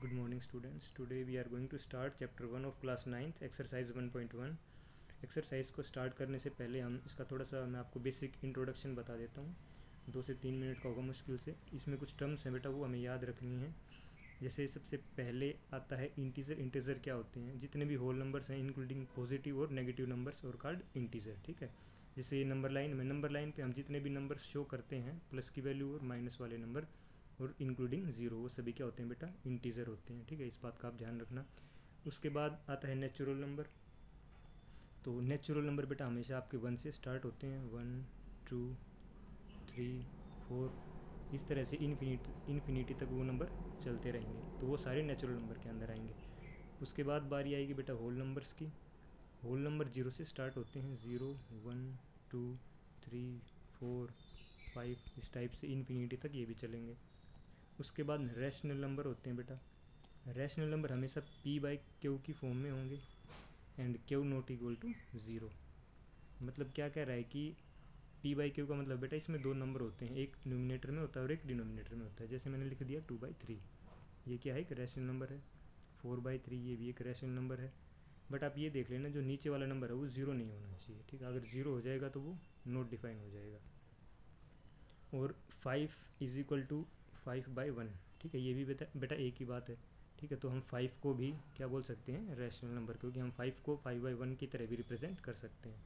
Good morning students. Today we are going to start chapter 1 of class 9th exercise 1.1. Exercise को start करने से पहले हम इसका थोड़ा सा मैं आपको बेसिक इंट्रोडक्शन बता देता हूँ। 2 से 3 मिनट का होगा मुश्किल से। इसमें कुछ टर्म्स हैं बेटा, वो हमें याद रखनी है। जैसे सबसे पहले आता है इंटीजर। इंटीजर क्या होते हैं? जितने भी होल नंबर्स हैं इंक्लूडिंग पॉजिटिव और नेगेटिव नंबर्स और कॉल्ड इंटीजर। ठीक है, जैसे नंबर लाइन पे हम जितने भी नंबर शो करते हैं प्लस की वैल्यू और माइनस वाले नंबर और इंक्लूडिंग ज़ीरो, वो सभी क्या होते हैं बेटा? इंटीजर होते हैं। ठीक है, इस बात का आप ध्यान रखना। उसके बाद आता है नेचुरल नंबर। तो नेचुरल नंबर बेटा हमेशा आपके 1 से स्टार्ट होते हैं। 1 2 3 4 इस तरह से इन्फिनिटी तक वो नंबर चलते रहेंगे, तो वो सारे नेचुरल नंबर के अंदर आएंगे। उसके बाद बारी आएगी बेटा होल नंबर्स की। होल नंबर 0 से स्टार्ट होते हैं। 0 1 2 3 4 5 इस टाइप से इन्फिनिटी तक ये भी चलेंगे। उसके बाद रैशनल नंबर होते हैं बेटा। रैशनल नंबर हमेशा p बाई क्यू की फॉर्म में होंगे and q not equal to zero. मतलब क्या कह रहा है कि p बाई क्यू का मतलब बेटा इसमें 2 नंबर होते हैं, एक न्यूमिनेटर में होता है और एक डिनोमिनेटर में होता है। जैसे मैंने लिख दिया 2/3, ये क्या है? एक रैशनल नंबर है। 4/3 ये भी एक रैशनल नंबर है। बट आप ये देख लेना, जो नीचे वाला नंबर है वो ज़ीरो नहीं होना चाहिए। ठीक है, अगर ज़ीरो हो जाएगा तो वो नॉट डिफाइन हो जाएगा। और 5 इज इक्वल टू 5/1। ठीक है, ये भी बेटा एक ही बात है। ठीक है, तो हम 5 को भी क्या बोल सकते हैं? रैशनल नंबर, क्योंकि हम 5 को 5/1 की तरह भी रिप्रेजेंट कर सकते हैं।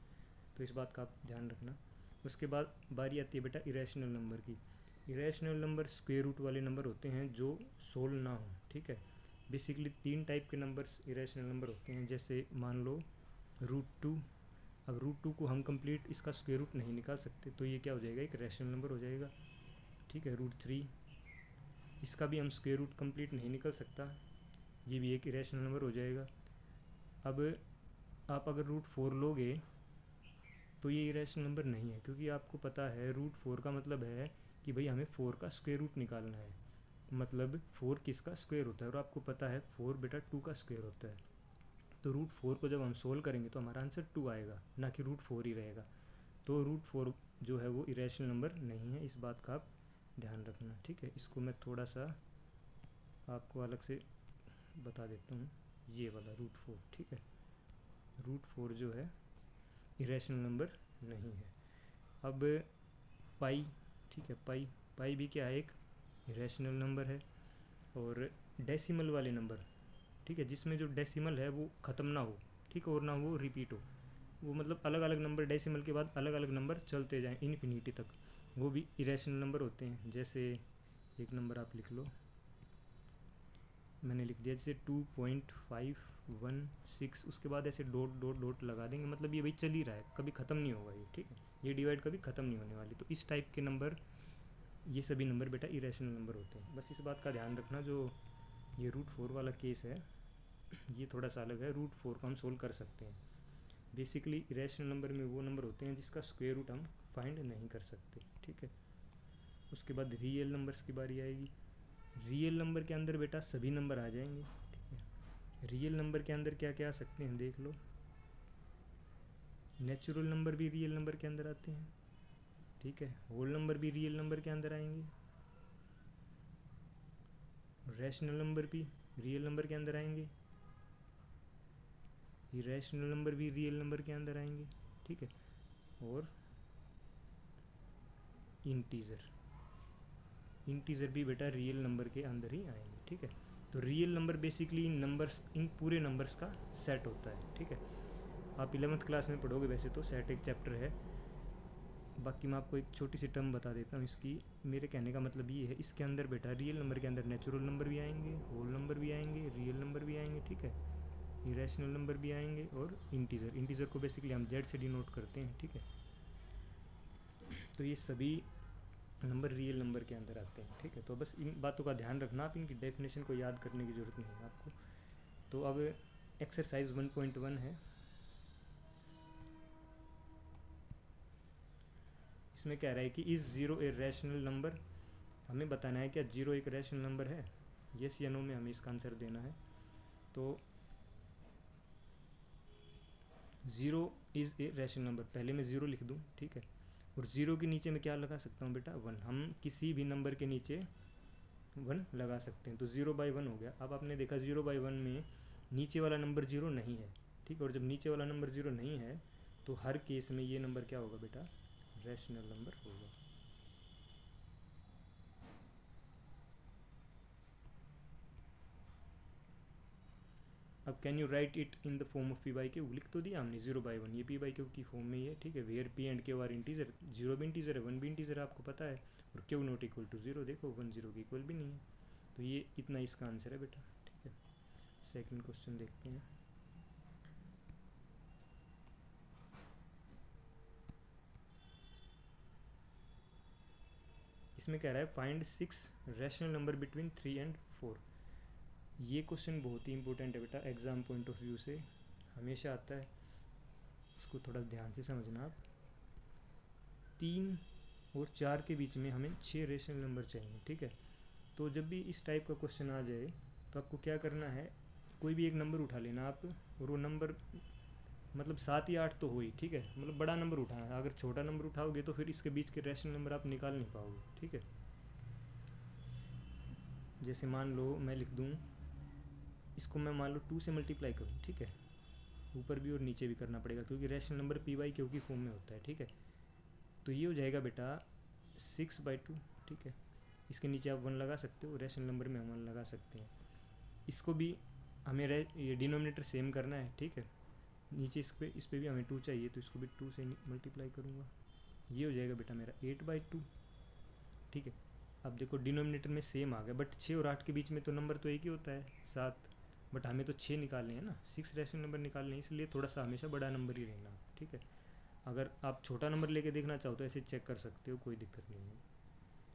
तो इस बात का आप ध्यान रखना। उसके बाद बारी आती है बेटा इरेशनल नंबर की। इरेशनल नंबर स्क्वायर रूट वाले नंबर होते हैं जो सोल्व ना हो। ठीक है, बेसिकली 3 टाइप के नंबर्स इरेशनल नंबर होते हैं। जैसे मान लो √2। अब √2 को हम कंप्लीट इसका स्क्वायर रूट नहीं निकाल सकते, तो ये क्या हो जाएगा? एक रैशनल नंबर हो जाएगा। ठीक है, √3 इसका भी हम स्क्वायर रूट कंप्लीट नहीं निकल सकता, ये भी एक इरेशनल नंबर हो जाएगा। अब आप अगर √4 लोगे तो ये इरेशनल नंबर नहीं है, क्योंकि आपको पता है √4 का मतलब है कि भाई हमें 4 का स्क्वायर रूट निकालना है। मतलब 4 किसका स्क्वायर होता है? और आपको पता है 4 बेटा 2 का स्क्वायर होता है। तो √4 को जब हम सोल्व करेंगे तो हमारा आंसर 2 आएगा, ना कि √4 ही रहेगा। तो √4 जो है वो इरेशनल नंबर नहीं है, इस बात का आप ध्यान रखना। ठीक है, इसको मैं थोड़ा सा आपको अलग से बता देता हूँ। ये वाला √4, ठीक है, √4 जो है इरेशनल नंबर नहीं है। अब पाई, ठीक है, पाई भी क्या है? एक इरेशनल नंबर है। और डेसिमल वाले नंबर, ठीक है, जिसमें जो डेसिमल है वो ख़त्म ना हो, ठीक है, और ना वो रिपीट हो, वो मतलब अलग अलग नंबर डेसिमल के बाद अलग अलग नंबर चलते जाएं इन्फिनिटी तक, वो भी इरेशनल नंबर होते हैं। जैसे एक नंबर आप लिख लो, मैंने लिख दिया जैसे 2.516, उसके बाद ऐसे डॉट डॉट डॉट लगा देंगे, मतलब ये भाई चल ही रहा है, कभी ख़त्म नहीं होगा ये। ठीक है, ये डिवाइड कभी ख़त्म नहीं होने वाली। तो इस टाइप के नंबर, ये सभी नंबर बेटा इरेशनल नंबर होते हैं। बस इस बात का ध्यान रखना। जो ये √4 वाला केस है ये थोड़ा सा अलग है। √4 को हम सोल्व कर सकते हैं। बेसिकली इरेशनल नंबर में वो नंबर होते हैं जिसका स्क्वायर रूट हम फाइंड नहीं कर सकते। ठीक है, उसके बाद रियल नंबर्स की बारी आएगी। रियल नंबर के अंदर बेटा सभी नंबर आ जाएंगे। ठीक है, रियल नंबर के अंदर क्या क्या आ सकते हैं देख लो। नेचुरल नंबर भी रियल नंबर के अंदर आते हैं। ठीक है, होल नंबर भी रियल नंबर के अंदर आएंगे। रैशनल नंबर भी रियल नंबर के अंदर आएंगे। इरेशनल नंबर भी रियल नंबर के अंदर आएंगे। ठीक है, और इंटीजर भी बेटा रियल नंबर के अंदर ही आएंगे। ठीक है, तो रियल नंबर बेसिकली इन नंबर्स, इन पूरे नंबर्स का सेट होता है। ठीक है, आप 11th क्लास में पढ़ोगे वैसे तो, सेट एक चैप्टर है। बाकी मैं आपको एक छोटी सी टर्म बता देता हूँ इसकी। मेरे कहने का मतलब ये है, इसके अंदर बेटा रियल नंबर के अंदर नेचुरल नंबर भी आएंगे, होल नंबर भी आएंगे, रियल नंबर भी आएंगे। ठीक है, इरेशनल नंबर भी आएंगे और इंटीजर को बेसिकली हम जेड से डिनोट करते हैं। ठीक है, तो ये सभी नंबर रियल नंबर के अंदर आते हैं। ठीक है, तो बस इन बातों का ध्यान रखना, आप इनकी डेफिनेशन को याद करने की ज़रूरत नहीं है आपको। तो अब एक्सरसाइज 1.1 है। इसमें कह रहा है कि is zero a rational number. हमें बताना है क्या ज़ीरो एक रैशनल नंबर है, येस या नो में हमें इसका आंसर देना है। तो zero is a rational number, पहले मैं ज़ीरो लिख दूँ। ठीक है, और ज़ीरो के नीचे मैं क्या लगा सकता हूँ बेटा? 1। हम किसी भी नंबर के नीचे 1 लगा सकते हैं। तो 0/1 हो गया। अब आपने देखा 0/1 में नीचे वाला नंबर 0 नहीं है, ठीक है। और जब नीचे वाला नंबर 0 नहीं है तो हर केस में ये नंबर क्या होगा बेटा, रैशनल नंबर होगा। अब can you right it in the form of p/q, लिख तो दिया हमने 0/1, ये p/q की फॉर्म में ही है, ठीक है। Where p and q are integer, 0 भी इंटीजर है 1 भी इंटीजर है, आपको पता है। और q नॉट इक्वल टू 0, देखो 1 0 के इक्वल भी नहीं है। तो ये इतना इसका आंसर है बेटा, ठीक है। सेकंड क्वेश्चन देखते हैं। इसमें कह रहा है find 6 rational number between 3 and 4। ये क्वेश्चन बहुत ही इंपॉर्टेंट है बेटा, एग्ज़ाम पॉइंट ऑफ व्यू से हमेशा आता है, इसको थोड़ा ध्यान से समझना आप। 3 और 4 के बीच में हमें 6 रेशनल नंबर चाहिए, ठीक है। तो जब भी इस टाइप का क्वेश्चन आ जाए तो आपको क्या करना है, कोई भी एक नंबर उठा लेना आप, और वो नंबर मतलब 7 या 8 तो हो ही, ठीक है। मतलब बड़ा नंबर उठाना है, अगर छोटा नंबर उठाओगे तो फिर इसके बीच के रैशनल नंबर आप निकाल नहीं पाओगे, ठीक है। जैसे मान लो मैं लिख दूँ, इसको मैं मान लो 2 से मल्टीप्लाई करूँ, ठीक है। ऊपर भी और नीचे भी करना पड़ेगा क्योंकि रैशनल नंबर p/q की फॉर्म में होता है, ठीक है। तो ये हो जाएगा बेटा 6/2, ठीक है। इसके नीचे आप 1 लगा सकते हो, रैशनल नंबर में हम 1 लगा सकते हैं। इसको भी हमें ये डिनोमिनेटर सेम करना है, ठीक है। नीचे इस पे भी हमें 2 चाहिए, तो इसको भी 2 से मल्टीप्लाई करूँगा। ये हो जाएगा बेटा मेरा 8/2, ठीक है। अब देखो डिनोमिनेटर में सेम आ गया, बट 6 और 8 के बीच में तो नंबर तो एक ही होता है 7, बट हमें तो 6 निकालने हैं ना, 6 रैशनल नंबर निकालने हैं, इसलिए थोड़ा सा हमेशा बड़ा नंबर ही लेना, ठीक है। अगर आप छोटा नंबर लेके देखना चाहो तो ऐसे चेक कर सकते हो, कोई दिक्कत नहीं है,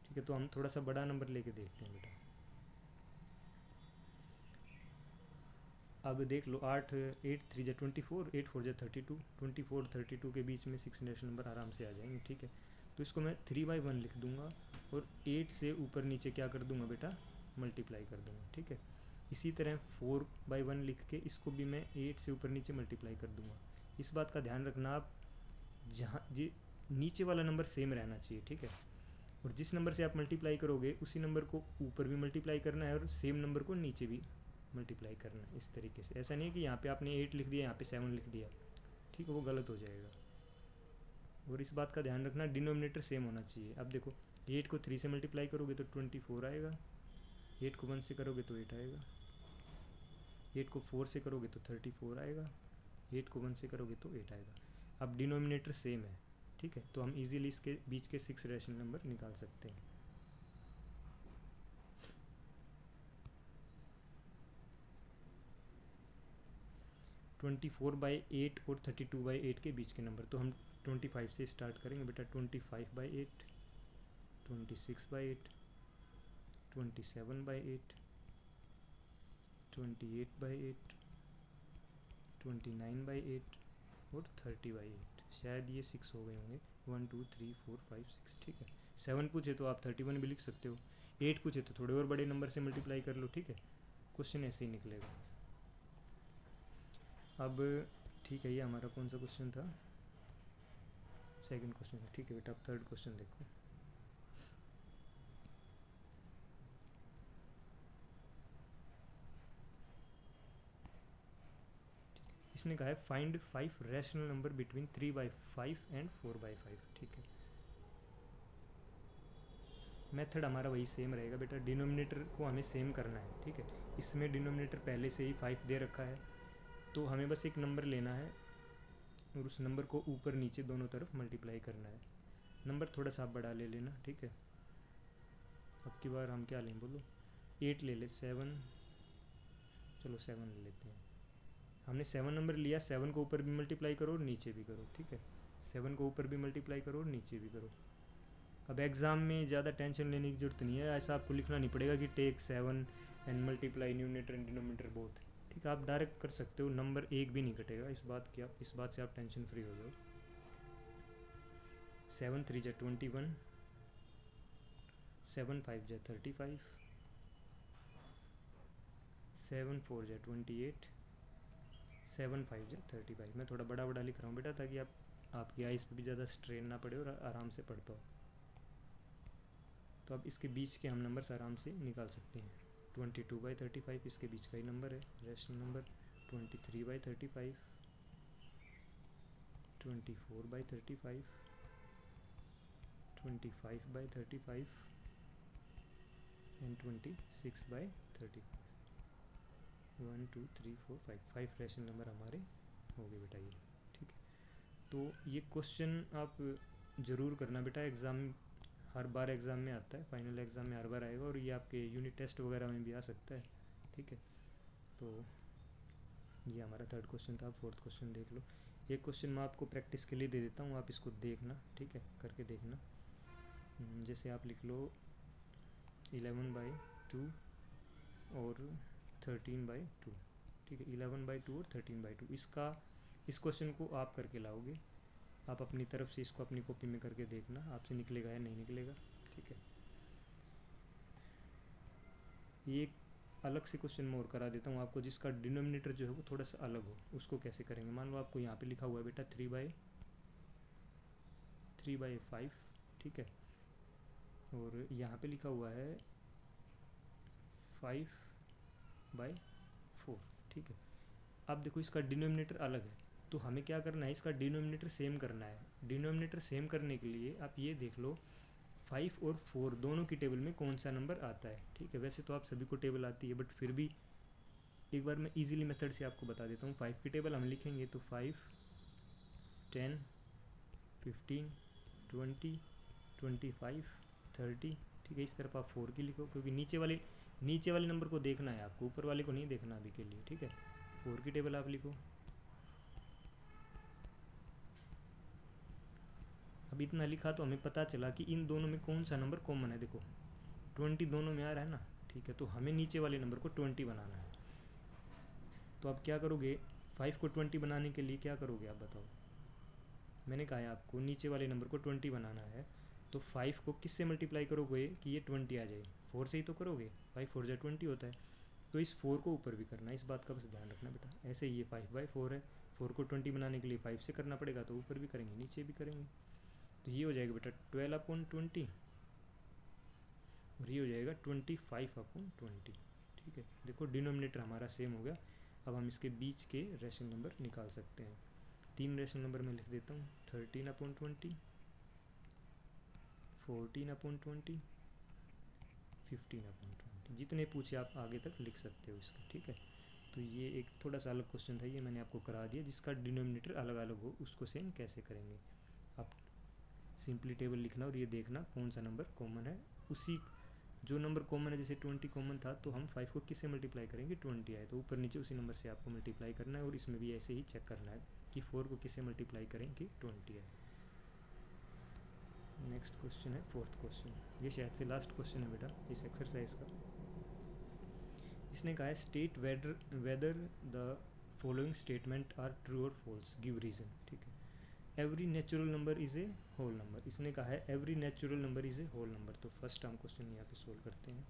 ठीक है। तो हम थोड़ा सा बड़ा नंबर लेके देखते हैं बेटा। अब देख लो 8 3 जा 24, 8 4 जा 32, 24 32 के बीच में 6 रैशनल नंबर आराम से आ जाएंगे, ठीक है। तो इसको मैं 3/1 लिख दूंगा और 8 से ऊपर नीचे क्या कर दूंगा बेटा, मल्टीप्लाई कर दूंगा, ठीक है। इसी तरह 4/1 लिख के इसको भी मैं 8 से ऊपर नीचे मल्टीप्लाई कर दूंगा। इस बात का ध्यान रखना आप, जहाँ जी नीचे वाला नंबर सेम रहना चाहिए, ठीक है। और जिस नंबर से आप मल्टीप्लाई करोगे उसी नंबर को ऊपर भी मल्टीप्लाई करना है और सेम नंबर को नीचे भी मल्टीप्लाई करना है, इस तरीके से। ऐसा नहीं है कि यहाँ पे आपने 8 लिख दिया, यहाँ पे 7 लिख दिया, ठीक है, वो गलत हो जाएगा। और इस बात का ध्यान रखना डिनोमिनेटर सेम होना चाहिए। अब देखो 8 को 3 से मल्टीप्लाई करोगे तो 24 आएगा, 8 को 1 से करोगे तो 8 आएगा, 8 को 4 से करोगे तो 34 आएगा, 8 को 1 से करोगे तो 8 आएगा। अब डिनोमिनेटर सेम है, ठीक है। तो हम इजीली इसके बीच के 6 रैशनल नंबर निकाल सकते हैं। ट्वेंटी 4/8 और 32/8 के बीच के नंबर, तो हम 25 से स्टार्ट करेंगे बेटा। 25/8, 26/8, 27/8, 28/8, 29/8 और 30/8। शायद ये 6 हो गए होंगे, 1 2 3 4 5 6, ठीक है। 7 पूछे तो आप 31 भी लिख सकते हो, 8 पूछे तो थोड़े और बड़े नंबर से मल्टीप्लाई कर लो, ठीक है। क्वेश्चन ऐसे ही निकलेगा। अब ठीक है, ये हमारा कौन सा क्वेश्चन था, सेकंड क्वेश्चन, ठीक है बेटा। अब थर्ड क्वेश्चन देखो। इसने कहा है find 5 rational number between 3/5 and 4/5, ठीक है। मेथड हमारा वही सेम रहेगा बेटा, डिनोमिनेटर को हमें सेम करना है, ठीक है। इसमें डिनोमिनेटर पहले से ही 5 दे रखा है, तो हमें बस एक नंबर लेना है और उस नंबर को ऊपर नीचे दोनों तरफ मल्टीप्लाई करना है। नंबर थोड़ा सा बड़ा ले लेना, ठीक है। अब की बार हम क्या लें बोलो, 8 ले ले, 7, चलो 7 ले लेते हैं। हमने 7 नंबर लिया, 7 को ऊपर भी मल्टीप्लाई करो और नीचे भी करो, ठीक है। 7 को ऊपर भी मल्टीप्लाई करो और नीचे भी करो। अब एग्ज़ाम में ज़्यादा टेंशन लेने की ज़रूरत नहीं है, ऐसा आपको लिखना नहीं पड़ेगा कि take 7 and multiply numerator and denominator both, ठीक है। आप डायरेक्ट कर सकते हो, नंबर एक भी नहीं कटेगा, इस बात से आप टेंशन फ्री हो जाओ। 7 3 जा 21, 7 5 जा 35, 7 4 जा 28, 7 5 जा 35। मैं थोड़ा बड़ा बड़ा लिख रहा हूँ बेटा, ताकि आपकी आइज़ पे भी ज़्यादा स्ट्रेन ना पड़े और आराम से पढ़ पाओ। तो अब इसके बीच के हम नंबर्स आराम से निकाल सकते हैं। 22/35 इसके बीच का ही नंबर है, rational number 23/35, 24/35, 25/35 and 26/35। 1 2 3 4 5 rational number हमारे हो गए बेटा ये। ठीक है, तो ये क्वेश्चन आप ज़रूर करना बेटा, एग्ज़ाम हर बार एग्ज़ाम में आता है, फाइनल एग्ज़ाम में हर बार आएगा, और ये आपके यूनिट टेस्ट वगैरह में भी आ सकता है। ठीक है, तो ये हमारा थर्ड क्वेश्चन था। फोर्थ क्वेश्चन देख लो। एक क्वेश्चन मैं आपको प्रैक्टिस के लिए दे देता हूँ, आप इसको देखना, ठीक है, करके देखना। जैसे आप लिख लो 11/2 और 13/2। ठीक है, 11/2 और 13/2, इस क्वेश्चन को आप करके लाओगे। आप अपनी तरफ से इसको अपनी कॉपी में करके देखना, आपसे निकलेगा या नहीं निकलेगा। ठीक है, ये एक अलग से क्वेश्चन मैं और करा देता हूँ आपको, जिसका डिनोमिनेटर जो है वो थोड़ा सा अलग हो। उसको कैसे करेंगे, मान लो आपको यहाँ पे लिखा हुआ है बेटा 3/5। ठीक है, और यहाँ पे लिखा हुआ है 5/4। ठीक है, अब देखो इसका डिनोमिनेटर अलग है, तो हमें क्या करना है, इसका डिनोमिनेटर सेम करना है। डिनोमिनेटर सेम करने के लिए आप ये देख लो 5 और 4 दोनों की टेबल में कौन सा नंबर आता है। ठीक है, वैसे तो आप सभी को टेबल आती है, बट फिर भी एक बार मैं इजीली मेथड से आपको बता देता हूँ। 5 की टेबल हम लिखेंगे तो 5 10 15 20 25 30। ठीक है, इस तरफ आप 4 की लिखो, क्योंकि नीचे वाले नंबर को देखना है आपको, ऊपर वाले को नहीं देखना अभी के लिए। ठीक है, 4 की टेबल आप लिखो। अब इतना लिखा तो हमें पता चला कि इन दोनों में कौन सा नंबर कॉमन है। देखो 20 दोनों में आ रहा है ना। ठीक है, तो हमें नीचे वाले नंबर को 20 बनाना है। तो आप क्या करोगे, 5 को 20 बनाने के लिए क्या करोगे आप बताओ। मैंने कहा है आपको नीचे वाले नंबर को 20 बनाना है, तो 5 को किससे मल्टीप्लाई करोगे कि ये 20 आ जाए, 4 से ही तो करोगे। 5 4 20 होता है, तो इस 4 को ऊपर भी करना है, इस बात का बस ध्यान रखना बेटा। ऐसे ही ये 5/4 है, 4 को 20 बनाने के लिए 5 से करना पड़ेगा, तो ऊपर भी करेंगे नीचे भी करेंगे। तो ये हो जाएगा बेटा 12/20, और ये हो जाएगा 25/20। ठीक है, देखो डिनोमिनेटर हमारा सेम हो गया। अब हम इसके बीच के रेशनल नंबर निकाल सकते हैं। 3 रेशनल नंबर मैं लिख देता हूँ, 13/20, 14/20, 15/20। जितने पूछे आप आगे तक लिख सकते हो इसका। ठीक है, तो ये एक थोड़ा सा अलग क्वेश्चन था, ये मैंने आपको करा दिया। जिसका डिनोमिनेटर अलग अलग हो उसको सेम कैसे करेंगे। आप सिंपली टेबल लिखना और ये देखना कौन सा नंबर कॉमन है। उसी जो नंबर कॉमन है, जैसे 20 कॉमन था, तो हम 5 को किससे मल्टीप्लाई करेंगे, 20 आए तो ऊपर नीचे उसी नंबर से आपको मल्टीप्लाई करना है। और इसमें भी ऐसे ही चेक करना है कि 4 को किससे मल्टीप्लाई करें कि 20 आए। नेक्स्ट क्वेश्चन है फोर्थ क्वेश्चन, ये शायद से लास्ट क्वेश्चन है बेटा इस एक्सरसाइज का। इसने कहा है state whether the following statement are true or false, give reason. ठीक है, every natural number is a whole number. इसने कहा है every natural number is a whole number. तो फर्स्ट हम क्वेश्चन यहाँ पे सोल्व करते हैं।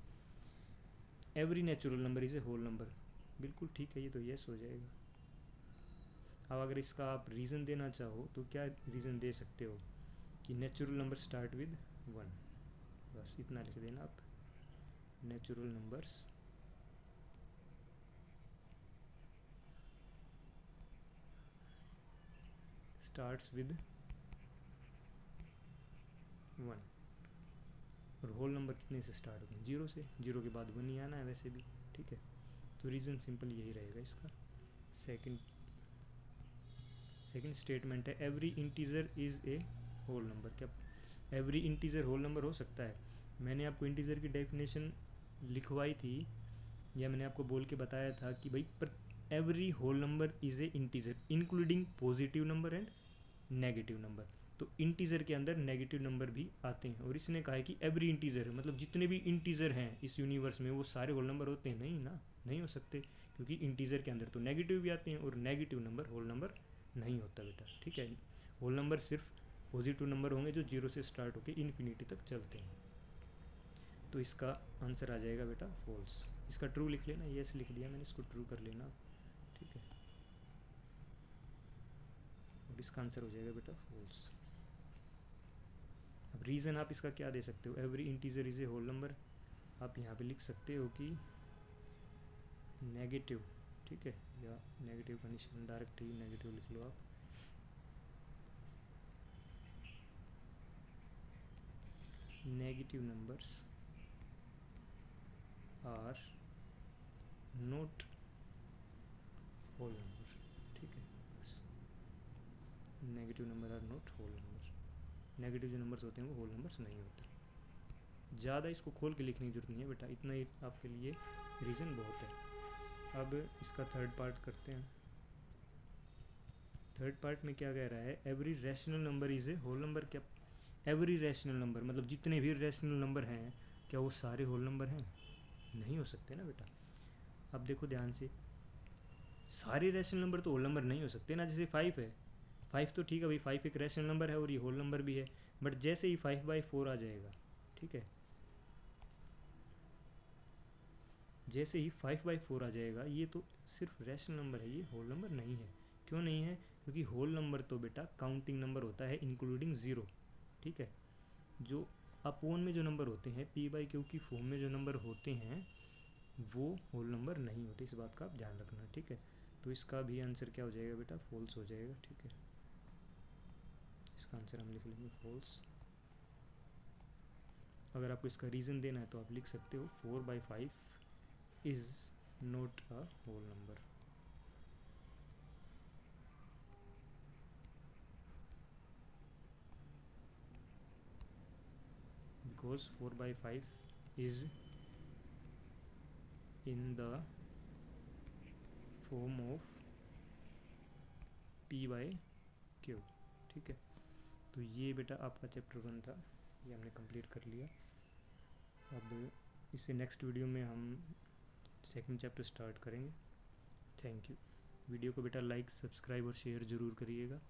Every natural number is a whole number, बिल्कुल ठीक है, ये तो यस हो जाएगा। अब अगर इसका आप रीज़न देना चाहो तो क्या रीज़न दे सकते हो कि नेचुरल नंबर स्टार्ट विद 1, बस इतना लिख देना आप। नेचुरल नंबर्स स्टार्ट्स विद 1, और होल नंबर कितने से स्टार्ट होते हैं, 0 से। 0 के बाद 1 ही आना है वैसे भी। ठीक है, तो रीज़न सिंपल यही रहेगा इसका। सेकंड स्टेटमेंट है every integer is a whole number. क्या एवरी इंटीजर होल नंबर हो सकता है? मैंने आपको इंटीजर की डेफिनेशन लिखवाई थी, या मैंने आपको बोल के बताया था कि भाई every whole number is a integer including positive number and negative number. तो इंटीजर के अंदर नेगेटिव नंबर भी आते हैं। और इसने कहा है कि एवरी इंटीजर, मतलब जितने भी इंटीजर हैं इस यूनिवर्स में वो सारे होल नंबर होते हैं? नहीं ना, नहीं हो सकते, क्योंकि इंटीजर के अंदर तो नेगेटिव भी आते हैं, और नेगेटिव नंबर होल नंबर नहीं होता बेटा। ठीक है, होल नंबर सिर्फ पॉजिटिव नंबर होंगे जो 0 से स्टार्ट होकर इन्फिनिटी तक चलते हैं। तो इसका आंसर आ जाएगा बेटा फॉल्स। इसका ट्रू लिख लेना, यस लिख दिया मैंने, इसको ट्रू कर लेना। ठीक है, और इसका आंसर हो जाएगा बेटा फॉल्स। अब रीज़न आप इसका क्या दे सकते हो, every integer is a whole number, आप यहाँ पे लिख सकते हो कि नेगेटिव, ठीक है, या नेगेटिव का निशान डायरेक्ट ही नेगेटिव लिख लो आप, negative numbers are not whole number, ठीक है, बस negative number are not whole number, negative जो नंबर्स होते हैं वो होल नंबर्स नहीं होते। ज़्यादा इसको खोल के लिखने की जरूरत नहीं है बेटा, इतना ही आपके लिए रीज़न बहुत है। अब इसका थर्ड पार्ट करते हैं। थर्ड पार्ट में क्या कह रहा है, every rational number is a whole number. क्या एवरी रैशनल नंबर मतलब जितने भी रैशनल नंबर हैं क्या वो सारे होल नंबर हैं? नहीं हो सकते ना बेटा। अब देखो ध्यान से, सारे रैशनल नंबर तो होल नंबर नहीं हो सकते ना। जैसे 5 है, 5 तो ठीक है भाई, 5 एक रैशनल नंबर है और ये होल नंबर भी है, बट जैसे ही 5/4 आ जाएगा, ठीक है, जैसे ही 5/4 आ जाएगा, ये तो सिर्फ रैशनल नंबर है, ये होल नंबर नहीं है। क्यों नहीं है? क्योंकि होल नंबर तो बेटा काउंटिंग नंबर होता है इंक्लूडिंग ज़ीरो, ठीक है। जो अपोन में जो नंबर होते हैं, p/q की फॉर्म में जो नंबर होते हैं वो होल नंबर नहीं होते, इस बात का आप ध्यान रखना, ठीक है। तो इसका भी आंसर क्या हो जाएगा बेटा, फॉल्स हो जाएगा, ठीक है। इसका आंसर हम लिख लेंगे फॉल्स। अगर आपको इसका रीज़न देना है तो आप लिख सकते हो 4/5 is not a whole number. Because 4/5 is in the form of p/q, ठीक है। तो ये बेटा आपका चैप्टर 1 था, ये हमने कंप्लीट कर लिया। अब इससे नेक्स्ट वीडियो में हम सेकंड चैप्टर स्टार्ट करेंगे। Thank you. वीडियो को बेटा लाइक, सब्सक्राइब और शेयर ज़रूर करिएगा।